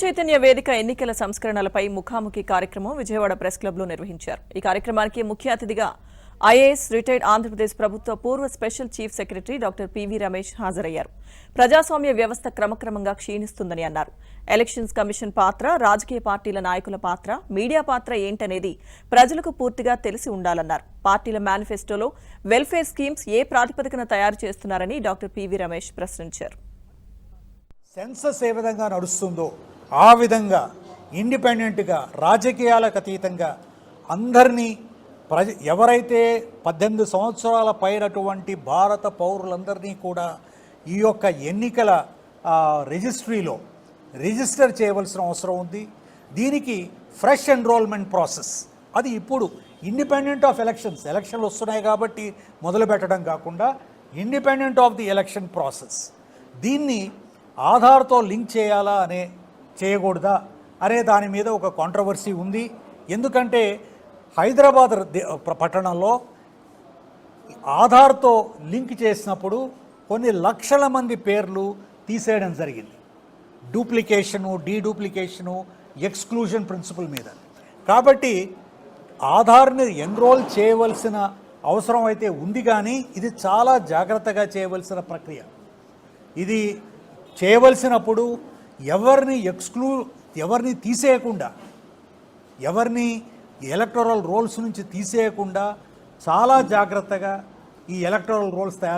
చైతన్య వేదిక ఎన్నికల సంస్కరణలపై ముఖాముఖి కార్యక్రమం విజయవాడ ప్రెస్ క్లబ్ లో నిర్వహించారు. ఈ కార్యక్రమానికి ముఖ్య అతిథిగా ఐఏఎస్ రిటైర్డ్ ఆంధ్రప్రదేశ్ ప్రభుత్వ పూర్వ special chief secretary doctor PV Ramesh హాజరయ్యారు. ప్రజాస్వామ్య వ్యవస్థ క్రమక్రమంగా క్షీణిస్తుందని అన్నారు. ఎలక్షన్స్ కమిషన్ పాత్ర, రాజకీయ పార్టీల నాయకుల పాత్ర, మీడియా పాత్ర ఏంటనేది ప్రజలకు పూర్తిగా తెలిసి ఉండాలన్నారు. పార్టీల మేనిఫెస్టోలో వెల్ఫేర్ స్కీమ్స్ ఏ ప్రాతిపదికన తయారు చేస్తున్నారని డాక్టర్ పివి రమేష్ ప్రశ్నించారు. సెన్సస్ ఏ విధంగా నడుస్తుందో ఆ విధంగా ఇండిపెండెంట్గా రాజకీయాలకు అతీతంగా అందరినీ ఎవరైతే 18 సంవత్సరాల పైనటువంటి భారత పౌరులందరినీ కూడా ఈ యొక్క ఎన్నికల రిజిస్ట్రీలో రిజిస్టర్ చేయవలసిన అవసరం ఉంది. దీనికి ఫ్రెష్ ఎన్రోల్మెంట్ ప్రాసెస్ అది ఇప్పుడు ఇండిపెండెంట్ ఆఫ్ ఎలక్షన్లు వస్తున్నాయి కాబట్టి మొదలు పెట్టడం కాకుండా independent of the election process దీన్ని ఆధార్తో లింక్ చేయాలా చేయకూడదా అనే దాని మీద ఒక కాంట్రవర్సీ ఉంది. ఎందుకంటే హైదరాబాద్ పట్టణంలో ఆధార్తో లింక్ చేసినప్పుడు కొన్ని లక్షల మంది పేర్లు తీసేయడం జరిగింది. డూప్లికేషను, డీడూప్లికేషను, ఎక్స్క్లూజన్ ప్రిన్సిపల్ మీద. కాబట్టి ఆధార్ని ఎన్రోల్ చేయవలసిన అవసరం అయితే ఉంది, కానీ ఇది చాలా జాగ్రత్తగా చేయవలసిన ప్రక్రియ. ఇది చేయవలసినప్పుడు ఎవరిని తీసేయకుండా, ఎవరిని ఎలక్టోరల్ రోల్స్ నుంచి తీసేయకుండా చాలా జాగ్రత్తగా ఈ ఎలక్టోరల్ రోల్స్ తయారు